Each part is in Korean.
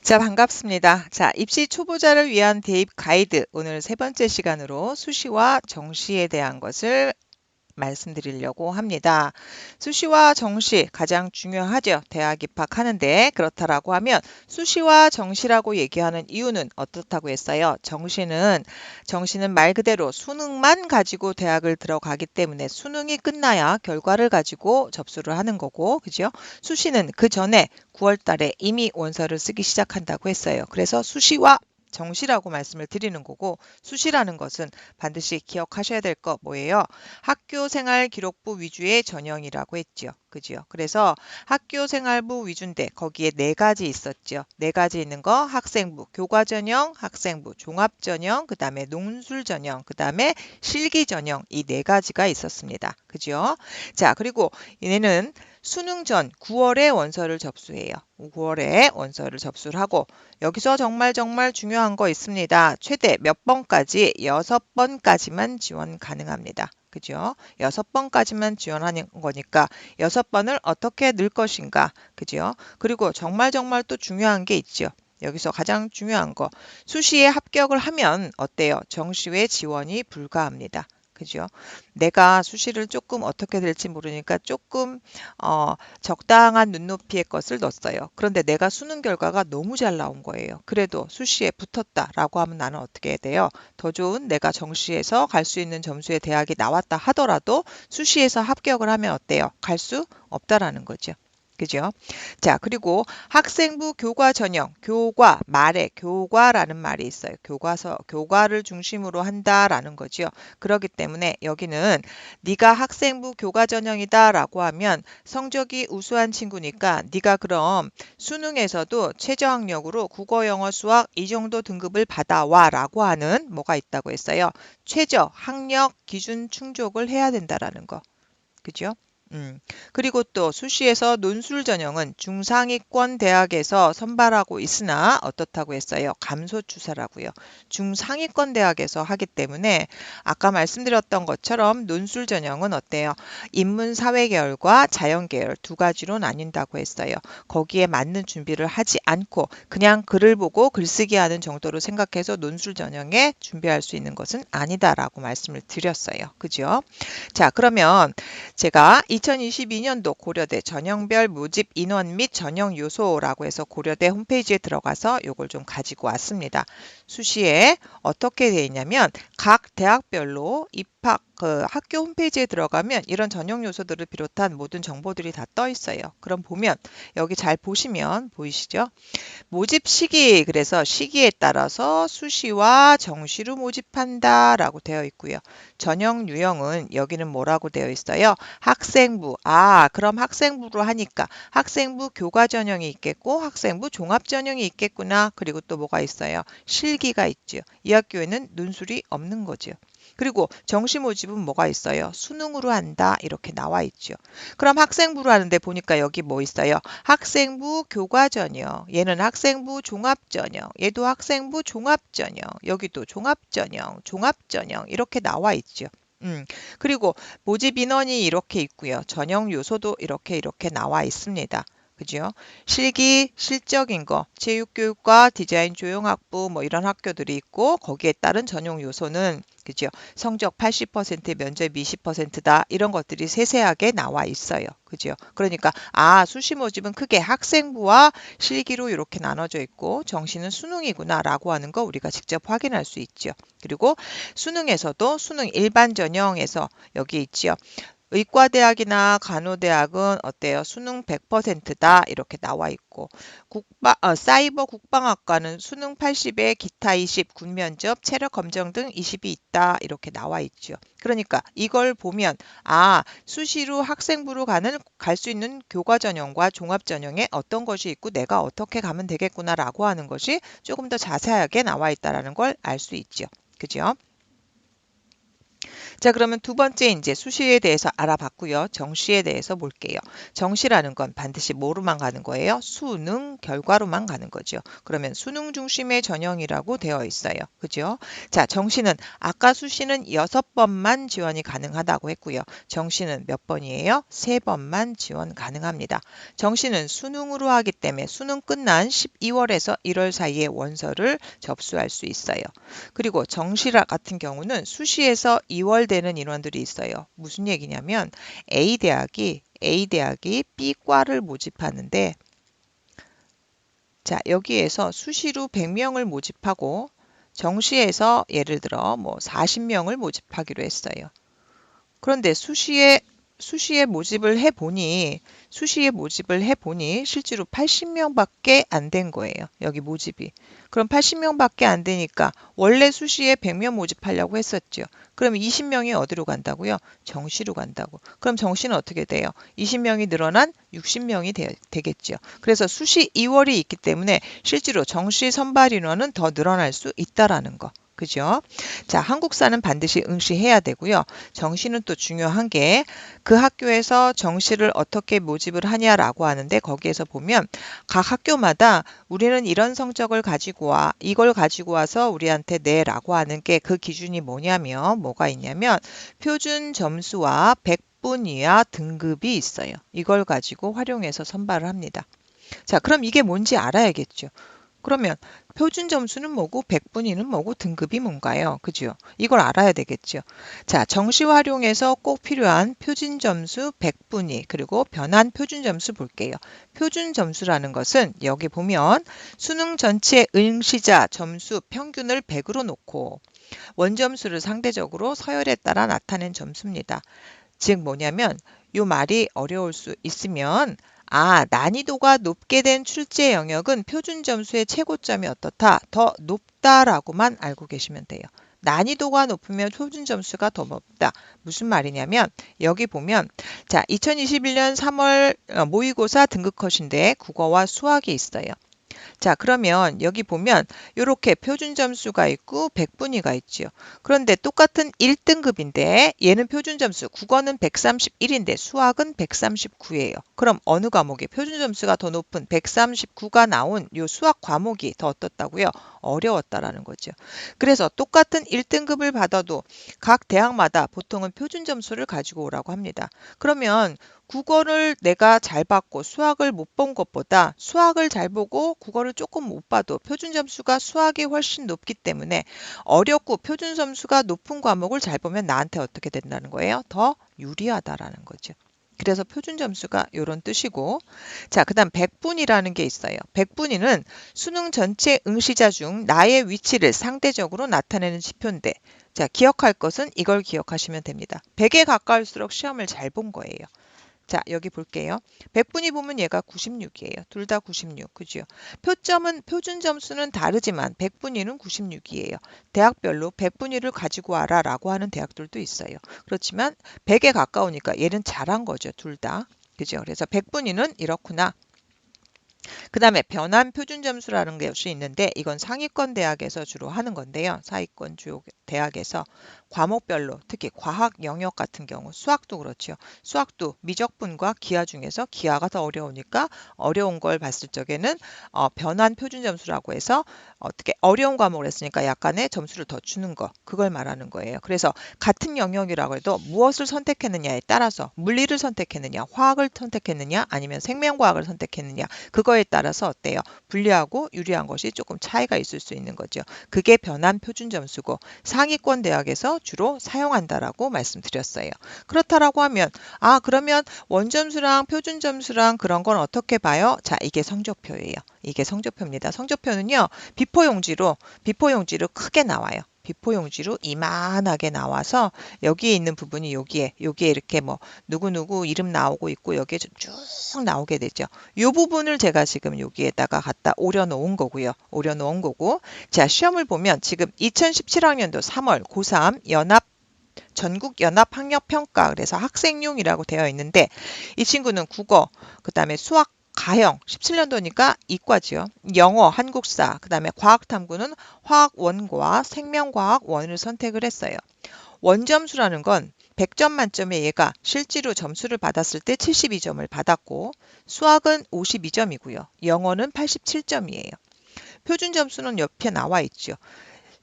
자, 반갑습니다. 자, 입시 초보자를 위한 대입 가이드. 오늘 세 번째 시간으로 수시와 정시에 대한 것을 말씀드리려고 합니다. 수시와 정시 가장 중요하죠. 대학 입학하는데 그렇다라고 하면 수시와 정시라고 얘기하는 이유는 어떻다고 했어요? 정시는 말 그대로 수능만 가지고 대학을 들어가기 때문에 수능이 끝나야 결과를 가지고 접수를 하는 거고, 그죠? 수시는 그 전에 9월 달에 이미 원서를 쓰기 시작한다고 했어요. 그래서 수시와 정시라고 말씀을 드리는 거고, 수시라는 것은 반드시 기억하셔야 될 거 뭐예요? 학교 생활 기록부 위주의 전형이라고 했죠. 그죠? 그래서 학교 생활부 위주인데 거기에 네 가지 있었죠. 네 가지 있는 거 학생부, 교과 전형, 학생부, 종합 전형, 그다음에 논술 전형, 그다음에 실기 전형 이 네 가지가 있었습니다. 그죠? 자, 그리고 얘네는 수능 전 9월에 원서를 접수해요. 9월에 원서를 접수를 하고 여기서 정말 중요한 거 있습니다. 최대 몇 번까지? 6번까지만 지원 가능합니다. 그죠? 6번까지만 지원하는 거니까 6번을 어떻게 넣을 것인가? 그죠? 그리고 정말 또 중요한 게 있죠. 여기서 가장 중요한 거. 수시에 합격을 하면 어때요? 정시외 지원이 불가합니다. 그죠? 내가 수시를 조금 어떻게 될지 모르니까 조금 적당한 눈높이의 것을 넣었어요. 그런데 내가 수능 결과가 너무 잘 나온 거예요. 그래도 수시에 붙었다라고 하면 나는 어떻게 해야 돼요? 더 좋은 내가 정시에서 갈 수 있는 점수의 대학이 나왔다 하더라도 수시에서 합격을 하면 어때요? 갈 수 없다라는 거죠. 그죠? 자, 그리고 학생부 교과 전형, 말에 교과라는 말이 있어요. 교과를 중심으로 한다라는 거죠. 그렇기 때문에 여기는 네가 학생부 교과 전형이다라고 하면 성적이 우수한 친구니까 네가 그럼 수능에서도 최저학력으로 국어, 영어, 수학 이 정도 등급을 받아와라고 하는 뭐가 있다고 했어요. 최저 학력 기준 충족을 해야 된다라는 거. 그죠? 그리고 또 수시에서 논술 전형은 중상위권 대학에서 선발하고 있으나 어떻다고 했어요? 감소추세라고요. 중상위권 대학에서 하기 때문에 아까 말씀드렸던 것처럼 논술 전형은 어때요? 인문 사회 계열과 자연 계열 두 가지로 나뉜다고 했어요. 거기에 맞는 준비를 하지 않고 그냥 글을 보고 글쓰기 하는 정도로 생각해서 논술 전형에 준비할 수 있는 것은 아니다라고 말씀을 드렸어요. 그죠? 자, 그러면 제가 2022년도 고려대 전형별 모집 인원 및 전형 요소라고 해서 고려대 홈페이지에 들어가서 요걸 좀 가지고 왔습니다. 수시에 어떻게 되어 있냐면 각 대학별로 입학 학교 홈페이지에 들어가면 이런 전형 요소들을 비롯한 모든 정보들이 다 떠 있어요. 그럼 보면 여기 잘 보시면 보이시죠? 모집 시기, 그래서 시기에 따라서 수시와 정시로 모집한다라고 되어 있고요. 전형 유형은 여기는 뭐라고 되어 있어요? 학생부. 아, 그럼 학생부로 하니까 학생부 교과 전형이 있겠고 학생부 종합 전형이 있겠구나. 그리고 또 뭐가 있어요? 실기가 있죠. 이 학교에는 논술이 없는 거죠. 그리고 정시 모집은 뭐가 있어요? 수능으로 한다. 이렇게 나와 있죠. 그럼 학생부로 하는데 보니까 여기 뭐 있어요? 학생부 교과 전형. 얘는 학생부 종합 전형. 얘도 학생부 종합 전형. 여기도 종합 전형, 종합 전형. 이렇게 나와 있죠. 그리고 모집 인원이 이렇게 있고요. 전형 요소도 이렇게 나와 있습니다. 그죠? 실기, 실적인 거, 체육교육과 디자인 조형학부 뭐 이런 학교들이 있고 거기에 따른 전용 요소는 그죠? 성적 80% 면접 20%다. 이런 것들이 세세하게 나와 있어요. 그죠? 그러니까 수시 모집은 크게 학생부와 실기로 이렇게 나눠져 있고 정시는 수능이구나라고 하는 거 우리가 직접 확인할 수 있죠. 그리고 수능에서도 수능 일반 전형에서 여기 있지요. 의과대학이나 간호대학은 어때요? 수능 100%다 이렇게 나와 있고 사이버 국방학과는 수능 80에 기타 20, 군면접, 체력 검정 등 20이 있다 이렇게 나와 있죠. 그러니까 이걸 보면 수시로 학생부로 갈 수 있는 교과 전형과 종합 전형에 어떤 것이 있고 내가 어떻게 가면 되겠구나라고 하는 것이 조금 더 자세하게 나와 있다라는 걸 알 수 있죠. 그죠? 자, 그러면 두 번째 이제 수시에 대해서 알아봤고요. 정시에 대해서 볼게요. 정시라는 건 반드시 뭐로만 가는 거예요? 수능 결과로만 가는 거죠. 그러면 수능 중심의 전형이라고 되어 있어요. 그죠? 자, 정시는 아까 수시는 6번만 지원이 가능하다고 했고요. 정시는 몇 번이에요? 3번만 지원 가능합니다. 정시는 수능으로 하기 때문에 수능 끝난 12월에서 1월 사이에 원서를 접수할 수 있어요. 그리고 정시라 같은 경우는 수시에서 2월 되는 인원들이 있어요. 무슨 얘기냐면 A대학이 B과를 모집하는데 자, 여기에서 수시로 100명을 모집하고 정시에서 예를 들어 뭐 40명을 모집하기로 했어요. 그런데 수시에 모집을 해보니 실제로 80명밖에 안 된 거예요. 여기 모집이. 그럼 80명밖에 안 되니까 원래 수시에 100명 모집하려고 했었죠. 그럼 20명이 어디로 간다고요? 정시로 간다고. 그럼 정시는 어떻게 돼요? 20명이 늘어난 60명이 되겠죠. 그래서 수시 2월이 있기 때문에 실제로 정시 선발 인원은 더 늘어날 수 있다라는 거. 그죠? 자, 한국사는 반드시 응시해야 되고요. 정시는 또 중요한 게 그 학교에서 정시를 어떻게 모집을 하냐라고 하는데 거기에서 보면 각 학교마다 우리는 이런 성적을 가지고 와, 이걸 가지고 와서 우리한테 내라고 하는 게 그 기준이 뭐냐면 뭐가 있냐면 표준 점수와 100분 이하 등급이 있어요. 이걸 가지고 활용해서 선발을 합니다. 자, 그럼 이게 뭔지 알아야겠죠. 그러면 표준 점수는 뭐고 100분위는 뭐고 등급이 뭔가요? 그죠? 이걸 알아야 되겠죠. 자, 정시 활용에서 꼭 필요한 표준 점수 100분위 그리고 변환 표준 점수 볼게요. 표준 점수라는 것은 여기 보면 수능 전체 응시자 점수 평균을 100으로 놓고 원점수를 상대적으로 서열에 따라 나타낸 점수입니다. 즉 뭐냐면 요 말이 어려울 수 있으면 난이도가 높게 된 출제 영역은 표준 점수의 최고점이 어떻다? 더 높다라고만 알고 계시면 돼요. 난이도가 높으면 표준 점수가 더 높다. 무슨 말이냐면 여기 보면 자, 2021년 3월 모의고사 등급 컷인데 국어와 수학이 있어요. 자, 그러면 여기 보면 이렇게 표준 점수가 있고 100분위가 있죠. 그런데 똑같은 1등급인데 얘는 표준 점수 국어는 131인데 수학은 139예요. 그럼 어느 과목이 표준 점수가 더 높은 139가 나온 요 수학 과목이 더 어떻다고요? 어려웠다라는 거죠. 그래서 똑같은 1등급을 받아도 각 대학마다 보통은 표준 점수를 가지고 오라고 합니다. 그러면 국어를 내가 잘 봤고 수학을 못 본 것보다 수학을 잘 보고 국어를 조금 못 봐도 표준 점수가 수학이 훨씬 높기 때문에 어렵고 표준 점수가 높은 과목을 잘 보면 나한테 어떻게 된다는 거예요? 더 유리하다라는 거죠. 그래서 표준 점수가 이런 뜻이고 자, 그다음 100분이라는 게 있어요. 100분위는 수능 전체 응시자 중 나의 위치를 상대적으로 나타내는 지표인데 자, 기억할 것은 이걸 기억하시면 됩니다. 100에 가까울수록 시험을 잘 본 거예요. 자, 여기 볼게요. 100분위 보면 얘가 96이에요. 둘 다 96. 그죠? 표준 점수는 다르지만 100분위는 96이에요. 대학별로 100분위를 가지고 와라라고 하는 대학들도 있어요. 그렇지만 100에 가까우니까 얘는 잘한 거죠. 둘 다. 그죠? 그래서 100분위는 이렇구나. 그 다음에 변환 표준 점수라는 것이 있는데 이건 상위권 대학에서 주로 하는 건데요. 상위권 주요 대학에서 과목별로 특히 과학 영역 같은 경우 수학도 그렇죠. 수학도 미적분과 기하 중에서 기하가 더 어려우니까 어려운 걸 봤을 적에는 변환 표준 점수라고 해서 어떻게 어려운 과목을 했으니까 약간의 점수를 더 주는 거 그걸 말하는 거예요. 그래서 같은 영역이라고 해도 무엇을 선택했느냐에 따라서 물리를 선택했느냐 화학을 선택했느냐 아니면 생명과학을 선택했느냐 그거에 따라서 어때요? 불리하고 유리한 것이 조금 차이가 있을 수 있는 거죠. 그게 변환 표준 점수고 상위권 대학에서 주로 사용한다라고 말씀드렸어요. 그렇다라고 하면 그러면 원점수랑 표준 점수랑 그런 건 어떻게 봐요? 자, 이게 성적표예요. 이게 성적표입니다. 성적표는요. 비포용지로 크게 나와요. 비포용지로 이만하게 나와서 여기에 있는 부분이 여기에 이렇게 뭐 누구누구 이름 나오고 있고 여기에 쭉 나오게 되죠. 이 부분을 제가 지금 여기에다가 갖다 오려놓은 거고요. 오려놓은 거고 자, 시험을 보면 지금 2017학년도 3월 고3 전국연합학력평가 그래서 학생용이라고 되어 있는데 이 친구는 국어 그다음에 수학 가형 17년도니까 이과지요. 영어, 한국사, 그다음에 과학탐구는 화학원과 생명과학원을 선택을 했어요. 원점수라는 건 100점 만점에 얘가 실제로 점수를 받았을 때 72점을 받았고 수학은 52점이고요. 영어는 87점이에요. 표준 점수는 옆에 나와 있죠.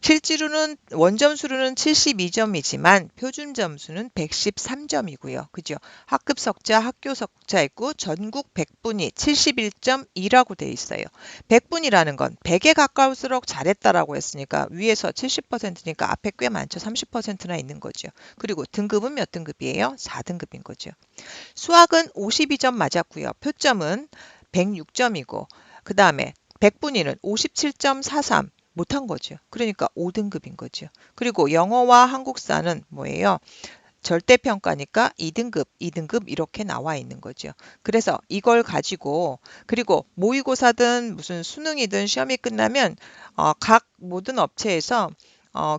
실제로는 원점수로는 72점이지만 표준 점수는 113점이고요. 그죠? 학급 석자, 학교 석자 있고 전국 100분위 71.2라고 돼 있어요. 100분이라는 건 100에 가까울수록 잘했다라고 했으니까 위에서 70%니까 앞에 꽤 많죠. 30%나 있는 거죠. 그리고 등급은 몇 등급이에요? 4등급인 거죠. 수학은 52점 맞았고요. 표점은 106점이고 그 다음에 100분위는 57.43 못한 거죠. 그러니까 5등급인 거죠. 그리고 영어와 한국사는 뭐예요? 절대평가니까 2등급, 2등급 이렇게 나와 있는 거죠. 그래서 이걸 가지고 그리고 모의고사든 무슨 수능이든 시험이 끝나면 각 모든 업체에서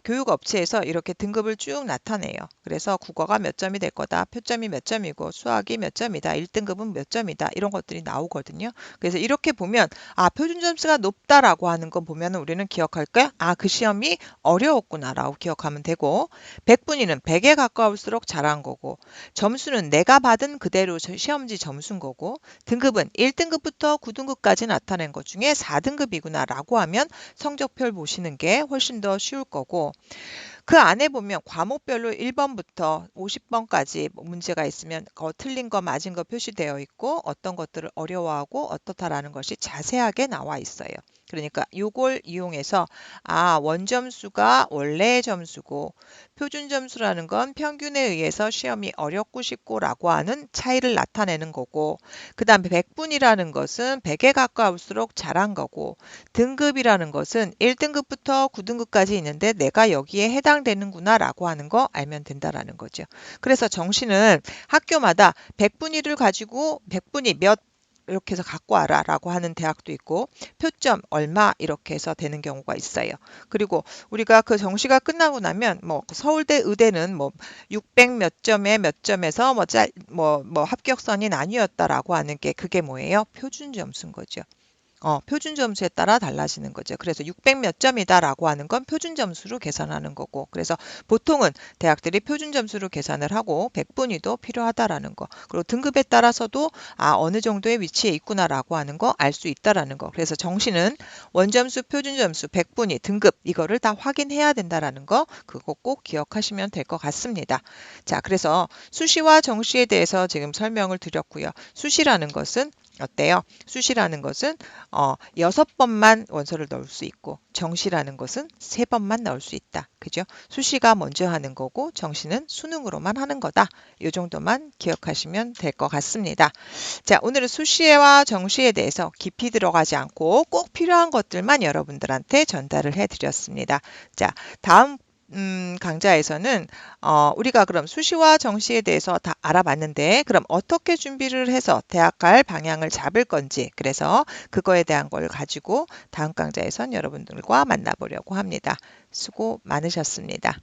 교육 업체에서 이렇게 등급을 쭉 나타내요. 그래서 국어가 몇 점이 될 거다, 표점이 몇 점이고 수학이 몇 점이다, 1등급은 몇 점이다 이런 것들이 나오거든요. 그래서 이렇게 보면 표준 점수가 높다라고 하는 거 보면 우리는 기억할 거야. 그 시험이 어려웠구나라고 기억하면 되고 100분위는 100에 가까울수록 잘한 거고 점수는 내가 받은 그대로 시험지 점수인 거고 등급은 1등급부터 9등급까지 나타낸 것 중에 4등급이구나라고 하면 성적표 보시는 게 훨씬 더 쉬울 거고 그 안에 보면 과목별로 1번부터 50번까지 문제가 있으면 틀린 거 맞은 거 표시되어 있고 어떤 것들을 어려워하고 어떻다라는 것이 자세하게 나와 있어요. 그러니까 이걸 이용해서 원점수가 원래의 점수고 표준 점수라는 건 평균에 의해서 시험이 어렵고 쉽고라고 하는 차이를 나타내는 거고 그 다음에 100분이라는 것은 100에 가까울수록 잘한 거고 등급이라는 것은 1등급부터 9등급까지 있는데 내가 여기에 해당되는구나라고 하는 거 알면 된다라는 거죠. 그래서 정시는 학교마다 100분위를 가지고 100분위 몇 이렇게 해서 갖고 와라라고 하는 대학도 있고 표점 얼마 이렇게 해서 되는 경우가 있어요. 그리고 우리가 그 정시가 끝나고 나면 서울대 의대는 600 몇 점에 몇 점에서 합격선이 나뉘었다라고 하는 게 그게 뭐예요? 표준 점수인 거죠. 표준 점수에 따라 달라지는 거죠. 그래서 600 몇 점이다라고 하는 건 표준 점수로 계산하는 거고 그래서 보통은 대학들이 표준 점수로 계산을 하고 100분위도 필요하다라는 거 그리고 등급에 따라서도 어느 정도의 위치에 있구나라고 하는 거 알 수 있다라는 거 그래서 정시는 원점수, 표준 점수, 100분위, 등급 이거를 다 확인해야 된다라는 거 그거 꼭 기억하시면 될 것 같습니다. 자, 그래서 수시와 정시에 대해서 지금 설명을 드렸고요. 수시라는 것은 어때요? 수시라는 것은 6번만 원서를 넣을 수 있고 정시라는 것은 3번만 넣을 수 있다. 그죠? 수시가 먼저 하는 거고 정시는 수능으로만 하는 거다. 이 정도만 기억하시면 될 것 같습니다. 자, 오늘은 수시와 정시에 대해서 깊이 들어가지 않고 꼭 필요한 것들만 여러분들한테 전달을 해드렸습니다. 자, 다음 강좌에서는 우리가 그럼 수시와 정시에 대해서 다 알아봤는데 그럼 어떻게 준비를 해서 대학 갈 방향을 잡을 건지 그래서 그거에 대한 걸 가지고 다음 강좌에선 여러분들과 만나보려고 합니다. 수고 많으셨습니다.